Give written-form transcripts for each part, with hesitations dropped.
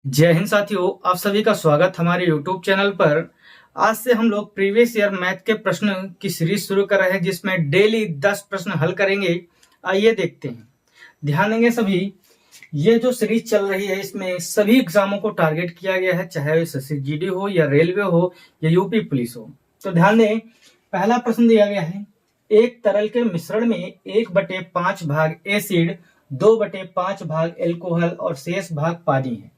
जय हिंद साथियों, आप सभी का स्वागत हमारे YouTube चैनल पर। आज से हम लोग प्रीवियस ईयर मैथ के प्रश्न की सीरीज शुरू कर रहे हैं, जिसमें डेली 10 प्रश्न हल करेंगे। आइए देखते हैं। ध्यान देंगे सभी। ये जो सीरीज चल रही है, इसमें सभी एग्जामों को टारगेट किया गया है, चाहे एसएससी जीडी हो या रेलवे हो या यूपी पुलिस हो। तो ध्यान दें, पहला प्रश्न दिया गया है, एक तरल के मिश्रण में 1/5 भाग एसिड, 2/5 भाग एल्कोहल और शेष भाग पानी है।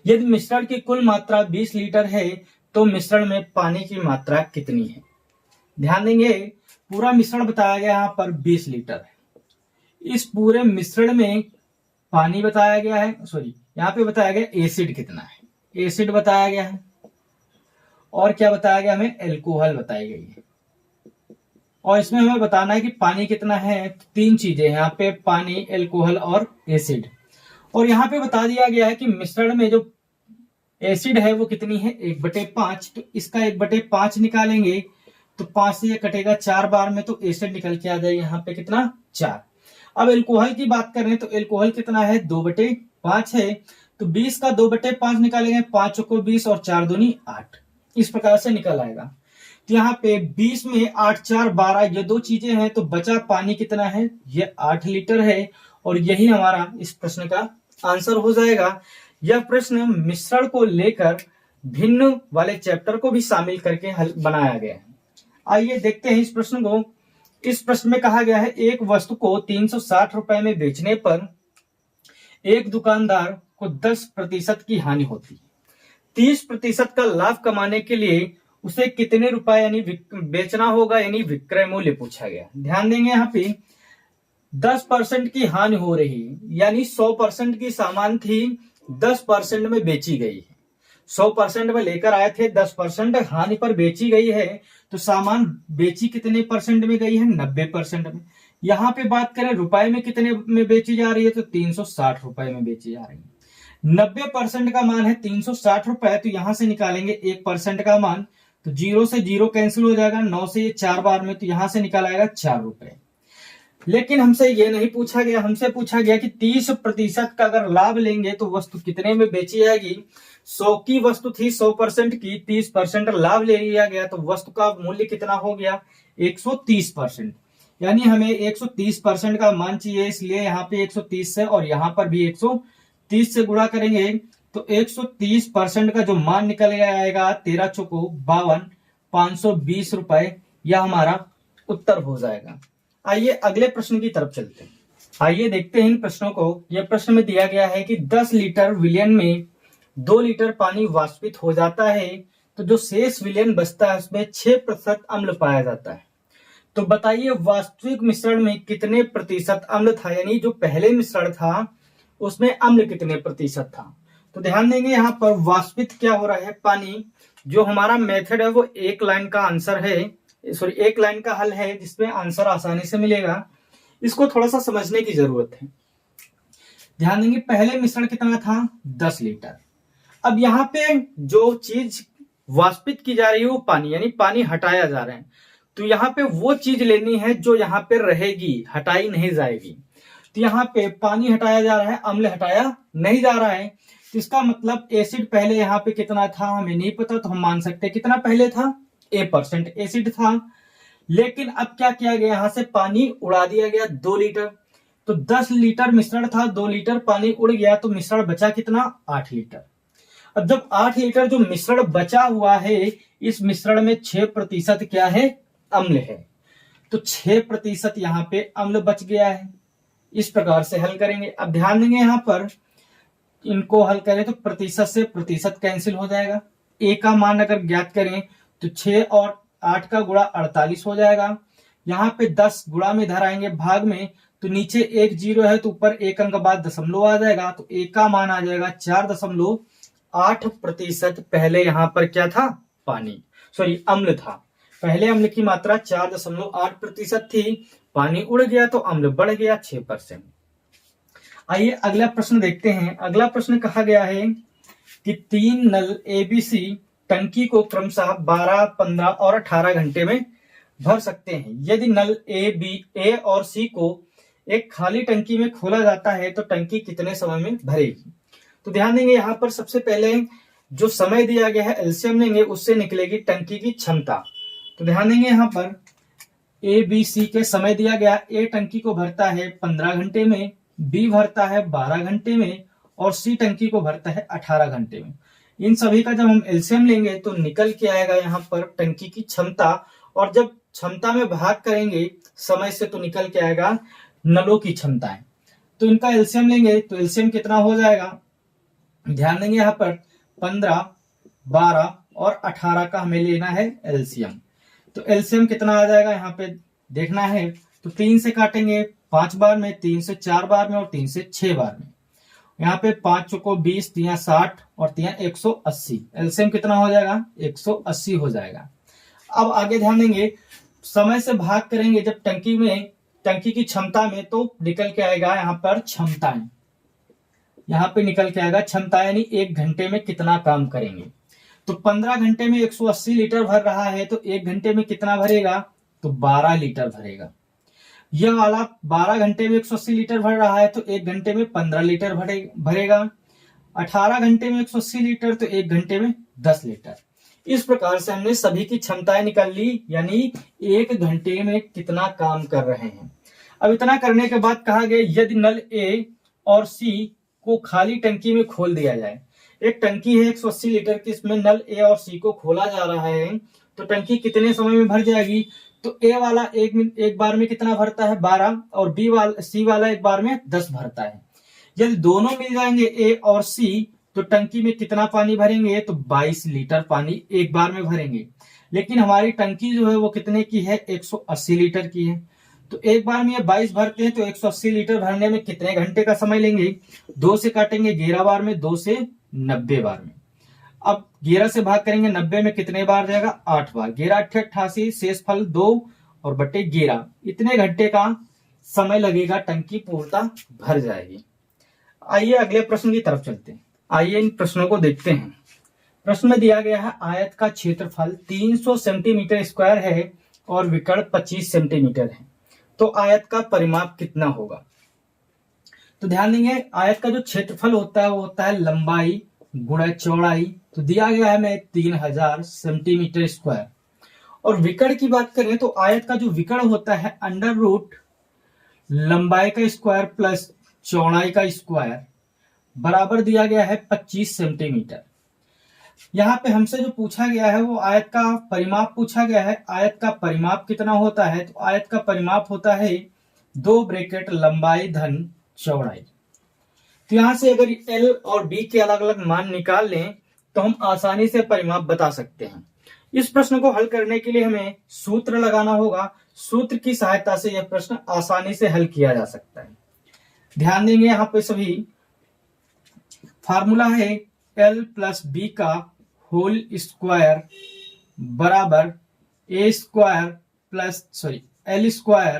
यदि मिश्रण की कुल मात्रा 20 लीटर है तो मिश्रण में पानी की मात्रा कितनी है। ध्यान देंगे, पूरा मिश्रण बताया गया यहाँ पर 20 लीटर है। इस पूरे मिश्रण में पानी बताया गया है, यहाँ पे बताया गया एसिड कितना है, एसिड बताया गया है। और क्या बताया गया, हमें एल्कोहल बताई गई है। और इसमें हमें बताना है कि पानी कितना है। तीन चीजें हैं यहाँ पे, पानी, एल्कोहल और एसिड। और यहाँ पे बता दिया गया है कि मिश्रण में जो एसिड है वो कितनी है, 1/5। तो इसका 1/5 निकालेंगे तो 5 से ये कटेगा 4 बार में, तो एसिड निकल के आ जाएगा यहाँ पे कितना, 4। अब एल्कोहल की बात करें तो एल्कोहल कितना है, 2/5 है। तो 20 का 2/5 निकालेंगे, 5 को 20 और 4 दूनी 8, इस प्रकार से निकल आएगा। तो यहाँ पे 20 में 8 4 12, ये दो चीजें हैं। तो बचा पानी कितना है, ये 8 लीटर है। और यही हमारा इस प्रश्न का आंसर हो जाएगा। यह प्रश्न मिश्रण को लेकर भिन्न वाले चैप्टर को भी शामिल करके हल बनाया गया है। आइए देखते हैं इस प्रश्न को। इस प्रश्न में कहा गया है, एक वस्तु को 360 रुपए में बेचने पर एक दुकानदार को 10% की हानि होती है। 30% का लाभ कमाने के लिए उसे कितने रुपए यानी बेचना होगा, यानी विक्रय मूल्य पूछा गया। ध्यान देंगे, यहाँ पे 10% की हानि हो रही है, यानी 100% की सामान थी, 10% में बेची गई है। 100% में लेकर आए थे, 10% हानि पर बेची गई है। तो सामान बेची कितने परसेंट में गई है, 90% में। यहाँ पे बात करें रुपए में कितने में बेची जा रही है, तो 360 रुपए में बेची जा रही है। 90% का मान है 360 रुपए। तो यहां से निकालेंगे 1% का मान, तो 0 से 0 कैंसिल हो जाएगा, 9 से ये 4 बार में, तो यहां से निकल आएगा 4 रुपए। लेकिन हमसे ये नहीं पूछा गया, हमसे पूछा गया कि 30% का अगर लाभ लेंगे तो वस्तु कितने में बेची जाएगी। 100 की वस्तु थी, 100% की, 30% लाभ ले लिया गया, तो वस्तु का मूल्य कितना हो गया, 130%। यानी हमें 130% का मान चाहिए, इसलिए यहाँ पे 130 से और यहाँ पर भी 130 से गुणा करेंगे तो 130% का जो मान निकल आएगा 13 चौको 52, 520 रुपए, यह हमारा उत्तर हो जाएगा। आइए अगले प्रश्न की तरफ चलते हैं। आइए देखते हैं इन प्रश्नों को। यह प्रश्न में दिया गया है कि 10 लीटर विलयन में 2 लीटर पानी वाष्पित हो जाता है, तो जो शेष विलयन बचता है उसमें 6% अम्ल पाया जाता है। तो बताइए वास्तविक मिश्रण में कितने प्रतिशत अम्ल था, यानी जो पहले मिश्रण था उसमें अम्ल कितने प्रतिशत था। तो ध्यान देंगे, यहाँ पर वाष्पित क्या हो रहा है, पानी। जो हमारा मेथड है वो एक लाइन का आंसर है, एक लाइन का हल है, जिसमें आंसर आसानी से मिलेगा। इसको थोड़ा सा समझने की जरूरत है। ध्यान देंगे, पहले मिश्रण कितना था, 10 लीटर। अब यहाँ पे जो चीज वाष्पित की जा रही है वो पानी, यानी पानी हटाया जा रहा है। तो यहाँ पे वो चीज लेनी है जो यहाँ पे रहेगी, हटाई नहीं जाएगी। तो यहाँ पे पानी हटाया जा रहा है, अम्ल हटाया नहीं जा रहा है। तो इसका मतलब एसिड पहले यहाँ पे कितना था हमें नहीं पता, तो हम मान सकते हैं कितना पहले था, A% एसिड था। लेकिन अब क्या किया गया, यहां से पानी उड़ा दिया गया 2 लीटर। तो 10 लीटर मिश्रण था, 2 लीटर पानी उड़ गया, तो मिश्रण बचा कितना, 8 लीटर। अब जब 8 लीटर जो मिश्रण बचा हुआ है, इस मिश्रण में 6% क्या है, अम्ल है। तो 6% यहाँ पे अम्ल बच गया है। इस प्रकार से हल करेंगे। अब ध्यान देंगे, यहाँ पर इनको हल करें तो प्रतिशत से प्रतिशत कैंसिल हो जाएगा। ए का मान अगर ज्ञात करें तो 6 और 8 का गुणा 48 हो जाएगा। यहाँ पे 10 गुणा में इधर आएंगे भाग में, तो नीचे 1 0 है, तो ऊपर 1 अंक बाद दशमलव आ जाएगा। तो एक का मान आ जाएगा 4.8%। पहले यहाँ पर क्या था, पानी, अम्ल था। पहले अम्ल की मात्रा 4.8% थी, पानी उड़ गया तो अम्ल बढ़ गया 6%। आइए अगला प्रश्न देखते हैं। अगला प्रश्न कहा गया है कि 3 नल ABC टंकी को क्रमशः 12, 15 और 18 घंटे में भर सकते हैं। यदि नल ए और सी को एक खाली टंकी में खोला जाता है तो टंकी कितने समय में भरेगी। तो ध्यान देंगे यहाँ पर सबसे पहले जो समय दिया गया है एलसीएम लेंगे, उससे निकलेगी टंकी की क्षमता। तो ध्यान देंगे यहाँ पर ए बी सी के समय दिया गया, ए टंकी को भरता है 15 घंटे में, बी भरता है 12 घंटे में और सी टंकी को भरता है 18 घंटे में। इन सभी का जब हम एलसीएम लेंगे तो निकल के आएगा यहाँ पर टंकी की क्षमता, और जब क्षमता में भाग करेंगे समय से तो निकल के आएगा नलों की क्षमताएं। तो इनका एलसीएम लेंगे तो एलसीएम कितना हो जाएगा, ध्यान देंगे यहाँ पर 15, 12 और 18 का हमें लेना है एलसीएम। तो एलसीएम कितना आ जाएगा यहाँ पे देखना है, तो 3 से काटेंगे 5 बार में, 3 से 4 बार में और 3 से 6 बार में। यहाँ पे 5 चौको 20, 3 60 और 3 180। एलसीएम कितना हो जाएगा, 180 हो जाएगा। अब आगे ध्यान देंगे समय से भाग करेंगे जब टंकी की क्षमता में, तो निकल के आएगा यहाँ पर क्षमताएं। यहाँ पे निकल के आएगा क्षमता, यानी 1 घंटे में कितना काम करेंगे। तो 15 घंटे में 180 लीटर भर रहा है, तो 1 घंटे में कितना भरेगा, तो 12 लीटर भरेगा। यह वाला 12 घंटे में 180 लीटर भर रहा है, तो 1 घंटे में 15 लीटर भरेगा। 18 घंटे में 180 लीटर, तो 1 घंटे में 10 लीटर। इस प्रकार से हमने सभी की क्षमताएं निकाल ली, यानी 1 घंटे में कितना काम कर रहे हैं। अब इतना करने के बाद कहा गया यदि नल ए और सी को खाली टंकी में खोल दिया जाए। एक टंकी है 180 लीटर की, इसमें नल ए और सी को खोला जा रहा है, तो टंकी कितने समय में भर जाएगी। तो ए वाला एक बार में कितना भरता है, 12, और सी वाला एक बार में 10 भरता है। यदि दोनों मिल जाएंगे ए और सी, तो टंकी में कितना पानी भरेंगे, तो 22 लीटर पानी एक बार में भरेंगे। लेकिन हमारी टंकी जो है वो कितने की है, 180 लीटर की है। तो एक बार में ये 22 भरते हैं, तो 180 लीटर भरने में कितने घंटे का समय लेंगे। 2 से काटेंगे 11 बार में, 2 से 90 बार में। अब 11 से भाग करेंगे 90 में, कितने बार जाएगा, 8 बार। 11 8 88, शेष फल 2 और बटे 11, इतने घंटे का समय लगेगा, टंकी पूर्णतः भर जाएगी। आइए अगले प्रश्न की तरफ चलते हैं। आइए इन प्रश्नों को देखते हैं। प्रश्न में दिया गया है आयत का क्षेत्रफल 300 सेंटीमीटर स्क्वायर है और विकर्ण 25 सेंटीमीटर है, तो आयत का परिमाप कितना होगा। तो ध्यान देंगे आयत का जो क्षेत्रफल होता है वो होता है लंबाई गुणा चौड़ाई। तो दिया गया है हमें 3000 सेंटीमीटर स्क्वायर। और विकर्ण की बात करें तो आयत का जो विकर्ण होता है अंडर रूट लंबाई का स्क्वायर प्लस चौड़ाई का स्क्वायर बराबर दिया गया है 25 सेंटीमीटर। यहाँ पे हमसे जो पूछा गया है वो आयत का परिमाप पूछा गया है। आयत का परिमाप कितना होता है, तो आयत का परिमाप होता है 2 ब्रैकेट लंबाई धन चौड़ाई। तो यहां से अगर एल और बी के अलग अलग मान निकाल लें तो हम आसानी से परिमाप बता सकते हैं। इस प्रश्न को हल करने के लिए हमें सूत्र लगाना होगा। सूत्र की सहायता से यह प्रश्न आसानी से हल किया जा सकता है। ध्यान देंगे यहाँ पे सभी फार्मूला है एल प्लस बी का होल स्क्वायर बराबर a square plus l square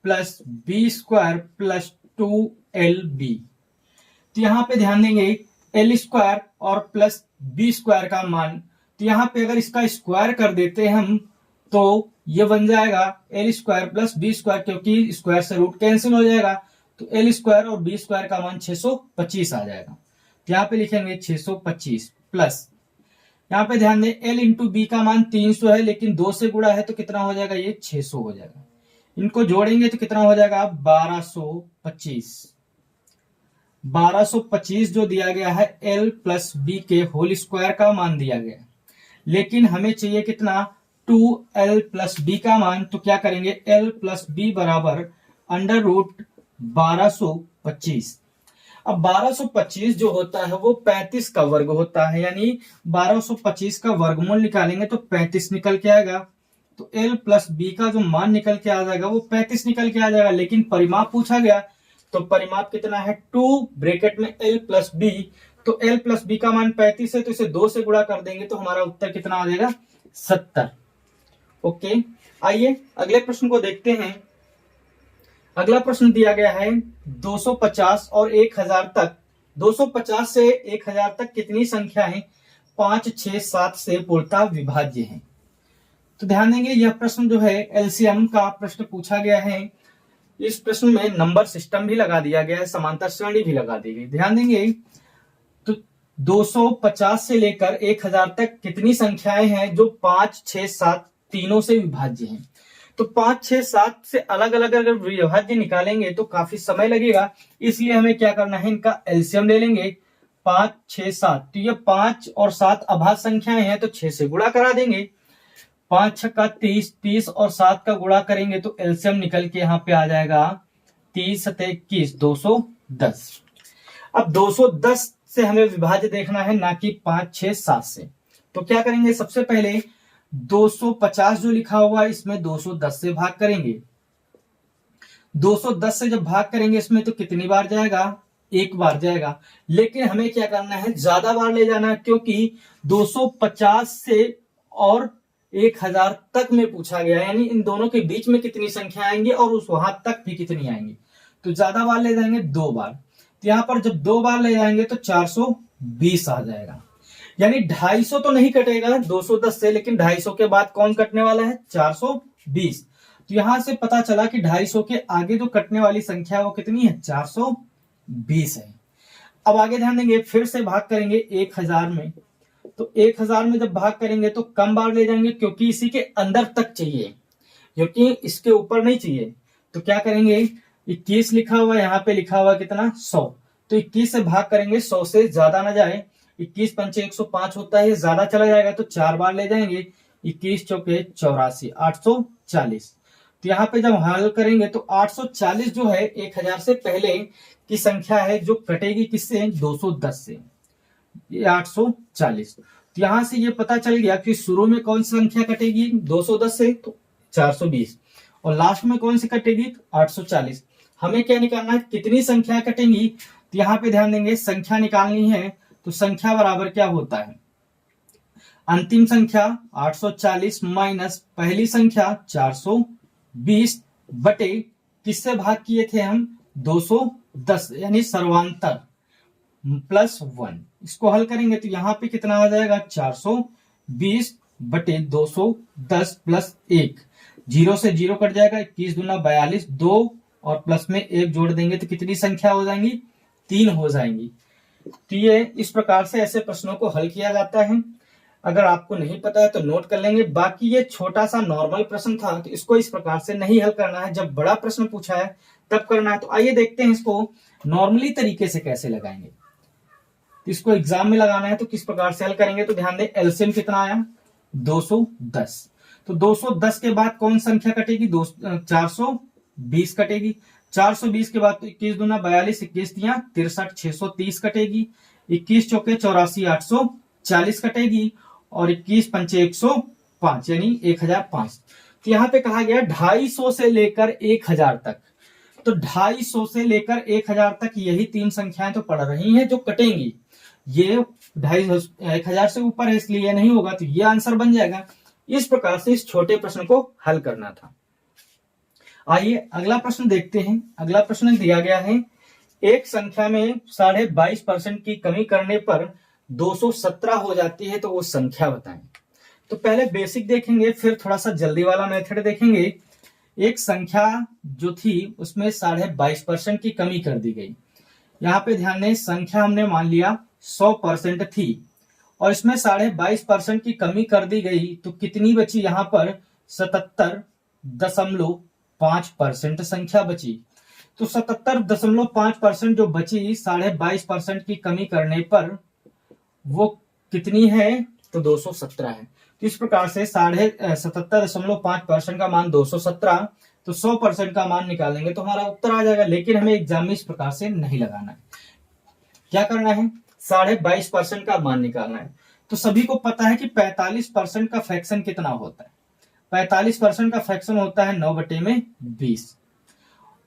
plus B square plus 2LB। तो यहाँ पे ध्यान देंगे एल स्क्वायर और प्लस बी स्क्वायर का मान, तो यहाँ पे अगर इसका स्क्वायर कर देते हैं हम तो ये बन जाएगा L square plus B square, क्योंकि स्क्वायर से रूट कैंसिल हो जाएगा। तो एल स्क्वायर और बी स्क्वायर का मान 625 आ जाएगा। तो यहाँ पे लिखेंगे 625 प्लस, यहाँ पे ध्यान दें एल इंटू बी का मान 300 है, लेकिन 2 से गुणा है तो कितना हो जाएगा, ये 600 हो जाएगा। इनको जोड़ेंगे तो कितना हो जाएगा 1225 जो दिया गया है एल प्लस बी के होल स्क्वायर का मान दिया गया है। लेकिन हमें चाहिए कितना 2L प्लस बी का मान। तो क्या करेंगे L प्लस बी बराबर अंडर रूट 1225। अब 1225 जो होता है वो 35 का वर्ग होता है, यानी 1225 का वर्गमूल निकालेंगे तो 35 निकल के आएगा। तो L प्लस बी का जो मान निकल के आ जाएगा वो 35 निकल के आ जाएगा। लेकिन परिमाप पूछा गया तो परिमाप कितना है 2 ब्रैकेट में L प्लस बी। तो L प्लस बी का मान 35 है, तो इसे 2 से गुणा कर देंगे तो हमारा उत्तर कितना आ जाएगा 70। ओके, आइए अगले प्रश्न को देखते हैं। अगला प्रश्न दिया गया है 250 और 1000 तक। 250 से 1000 तक कितनी संख्या है 5, 6, 7 से पूर्णतः विभाज्य है। तो ध्यान देंगे यह प्रश्न जो है एलसीएम का प्रश्न पूछा गया है। इस प्रश्न में नंबर सिस्टम भी लगा दिया गया है, समांतर श्रेणी भी लगा दी गई। ध्यान देंगे तो 250 से लेकर 1000 तक कितनी संख्याएं हैं जो 5, 6, 7 तीनों से विभाज्य हैं। तो 5, 6, 7 से अलग अलग अगर विभाज्य निकालेंगे तो काफी समय लगेगा, इसलिए हमें क्या करना है, इनका एलसीएम ले लेंगे। 5, 6, 7, तो ये 5 और 7 अभाज्य संख्याएं हैं तो 6 से गुणा करा देंगे। 5 छक्का 30, 30 और 7 का गुणा करेंगे तो एलसीएम निकल के यहाँ पे आ जाएगा 30 सते 21, 210। अब 210 से हमें विभाज्य देखना है, ना कि 5, 6, 7 से। तो क्या करेंगे, सबसे पहले 250 जो लिखा हुआ है इसमें 210 से भाग करेंगे। 210 से जब भाग करेंगे इसमें तो कितनी बार जाएगा, एक बार जाएगा। लेकिन हमें क्या करना है, ज्यादा बार ले जाना है, क्योंकि 250 से और 1000 तक में पूछा गया है, यानी इन दोनों के बीच में कितनी संख्या आएंगी और उस वहां तक भी कितनी आएंगी। तो ज्यादा बार ले जाएंगे 2 बार, तो यहां पर जब 2 बार ले जाएंगे तो 420 आ जाएगा। यानी 250 तो नहीं कटेगा 210 से, लेकिन 250 के बाद कौन कटने वाला है, 420। तो यहां से पता चला कि 250 के आगे जो कटने वाली संख्या है वो कितनी है, 420 है। अब आगे ध्यान देंगे, फिर से भाग करेंगे 1000 में। तो 1000 में जब भाग करेंगे तो कम बार ले जाएंगे, क्योंकि इसी के अंदर तक चाहिए, क्योंकि इसके ऊपर नहीं चाहिए। तो क्या करेंगे, 21 लिखा हुआ है, यहाँ पे लिखा हुआ कितना, 100। तो 21 से भाग करेंगे, 100 से ज्यादा ना जाए। 21 पंचे 105 होता है, ज्यादा चला जाएगा तो 4 बार ले जाएंगे। 21 चौके 84, 840। तो यहाँ पे जब हल करेंगे तो 840 जो है 1000 से पहले की संख्या है जो कटेगी किससे, 210 से, ये 840। तो यहां से ये पता चल गया कि शुरू में कौन सी संख्या कटेगी 210 से, तो 420, और लास्ट में कौन सी कटेगी, तो 840। हमें क्या निकालना है, कितनी संख्या कटेंगी। तो यहाँ पे ध्यान देंगे, संख्या निकालनी है तो संख्या बराबर क्या होता है, अंतिम संख्या 840 माइनस पहली संख्या 420 बटे किससे भाग किए थे हम, 210, यानी सर्वांतर प्लस 1। इसको हल करेंगे तो यहाँ पे कितना आ जाएगा, 420 बटे 210 प्लस 1, 0 से 0 कट जाएगा, 21 दूना 42, 2 और प्लस में 1 जोड़ देंगे तो कितनी संख्या हो जाएंगी, 3 हो जाएंगी। तो ये इस प्रकार से ऐसे प्रश्नों को हल किया जाता है। अगर आपको नहीं पता है तो नोट कर लेंगे। बाकी ये छोटा सा नॉर्मल प्रश्न था, तो इसको इस प्रकार से नहीं हल करना है, जब बड़ा प्रश्न पूछा है तब करना है। तो आइए देखते हैं इसको नॉर्मली तरीके से कैसे लगाएंगे। तो इसको एग्जाम में लगाना है तो किस प्रकार से हल करेंगे, तो ध्यान दें, एलसीएम कितना आया, 210। तो 210 के बाद कौन संख्या कटेगी, 420 कटेगी। 420 के बाद तो 21 दूना 42, 21 तिया 63, 630 कटेगी। 21 चौके 84, 840 कटेगी, और 21 पंचे 105, यानी 1005। तो यहाँ पे कहा गया 250 से लेकर 1000 तक। तो 250 से लेकर 1000 तक यही 3 संख्याएं तो पड़ रही हैं जो कटेंगी। ये 1000 से ऊपर है इसलिए ये नहीं होगा, तो ये आंसर बन जाएगा। इस प्रकार से इस छोटे प्रश्न को हल करना था। आइए अगला प्रश्न देखते हैं। अगला प्रश्न दिया गया है, एक संख्या में 22.5% की कमी करने पर 217 हो जाती है, तो वो संख्या बताएं। तो पहले बेसिक देखेंगे, फिर थोड़ा सा जल्दी वाला मेथड देखेंगे। एक संख्या जो थी उसमें 22.5% की कमी कर दी गई। यहाँ पे ध्यान दें, संख्या हमने मान लिया 100% थी और इसमें 22.5% की कमी कर दी गई, तो कितनी बची, यहाँ पर 77.5% संख्या बची। तो 77.5% जो बची 22.5% की कमी करने पर वो कितनी है, तो 217 है। तो इस प्रकार से 77.5% का मान 217, तो 100% का मान निकालेंगे तो हमारा उत्तर आ जाएगा। लेकिन हमें एग्जाम में इस प्रकार से नहीं लगाना है। क्या करना है, 22.5% का मान निकालना है। तो सभी को पता है कि 45% का फ्रैक्शन कितना होता है। 45% का फ्रैक्शन होता है 9/20,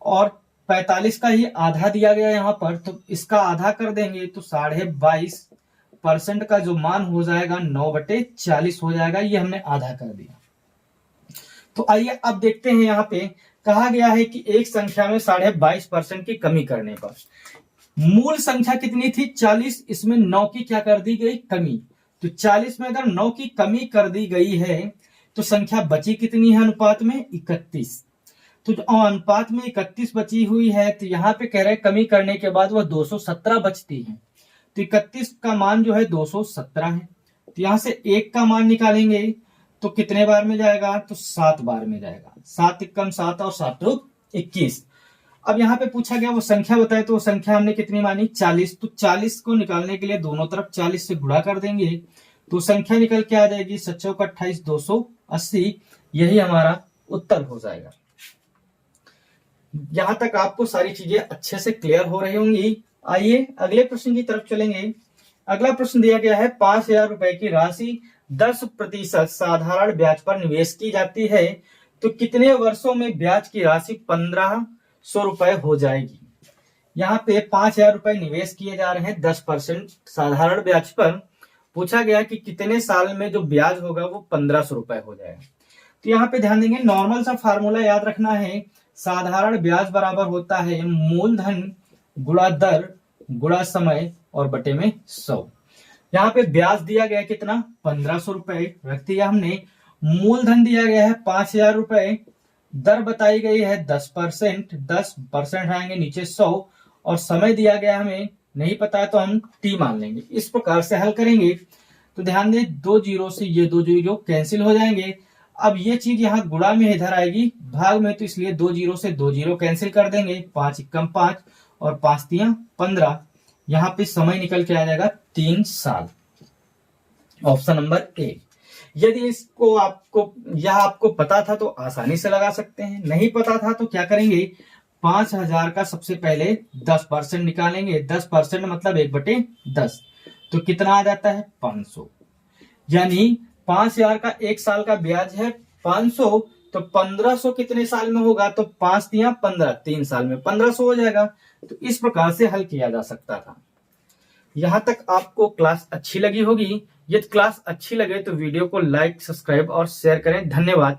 और 45 का ही आधा दिया गया यहाँ पर, तो इसका आधा कर देंगे तो 22.5% का जो मान हो जाएगा 9/40 हो जाएगा। ये हमने आधा कर दिया। तो आइए अब देखते हैं, यहाँ पे कहा गया है कि एक संख्या में 22.5% की कमी करने पर मूल संख्या कितनी थी, 40, इसमें 9 की क्या कर दी गई, कमी। तो 40 में अगर 9 की कमी कर दी गई है तो संख्या बची कितनी है अनुपात में, 31। तो जो अनुपात में 31 बची हुई है, तो यहाँ पे कह रहे हैं कमी करने के बाद वह 217 बचती है। तो 31 का मान जो है 217 है। तो यहां से 1 का मान निकालेंगे तो कितने बार में जाएगा, तो 7 बार में जाएगा। 7 एकम 7 और 7 रूप 21। अब यहाँ पे पूछा गया वो संख्या बताए, तो वो संख्या हमने कितनी मानी, 40। तो 40 को निकालने के लिए दोनों तरफ 40 से गुणा कर देंगे तो संख्या निकल के आ जाएगी 7 चौक 28 280। यही हमारा उत्तर हो जाएगा। यहां तक आपको सारी चीजें अच्छे से क्लियर हो रही होंगी। आइए अगले प्रश्न की तरफ चलेंगे। अगला प्रश्न दिया गया है 5,000 रुपए की राशि 10% साधारण ब्याज पर निवेश की जाती है, तो कितने वर्षों में ब्याज की राशि 1,500 रुपए हो जाएगी। यहाँ पे 5,000 रुपए निवेश किए जा रहे हैं 10% साधारण ब्याज पर। पूछा गया कि कितने साल में जो ब्याज होगा वो 1,500 रुपए हो जाएगा। तो यहाँ पे ध्यान देंगे, नॉर्मल सा फार्मूला याद रखना है। साधारण ब्याज बराबर होता है मूलधन गुणा दर गुणा समय और बटे में 100। यहाँ पे ब्याज दिया गया कितना, 1,500 रुपए रख दिया हमने। मूलधन दिया गया है 5,000 रुपए। दर बताई गई है 10%, 10% आएंगे नीचे 100, और समय दिया गया हमें नहीं पता है तो हम टी मान लेंगे। इस प्रकार से हल करेंगे। तो ध्यान दें, 2 जीरो से ये 2 जीरो कैंसिल हो जाएंगे। अब ये चीज यहाँ गुणा में इधर आएगी भाग में, तो इसलिए 2 जीरो से 2 जीरो कैंसिल कर देंगे। 5 एकम 5 और 5 तियां 15। यहाँ पे समय निकल के आ जाएगा 3 साल। Option number A. यदि इसको आपको पता था तो आसानी से लगा सकते हैं, नहीं पता था तो क्या करेंगे, 5,000 का सबसे पहले 10% निकालेंगे। 10% मतलब 1/10, तो कितना आ जाता है 500। यानी 5,000 का 1 साल का ब्याज है 500, तो 1,500 कितने साल में होगा, तो 5 तियां 15, 3 साल में 1,500 हो जाएगा। तो इस प्रकार से हल किया जा सकता था। यहां तक आपको क्लास अच्छी लगी होगी। यदि क्लास अच्छी लगे तो वीडियो को लाइक, सब्सक्राइब और शेयर करें। धन्यवाद।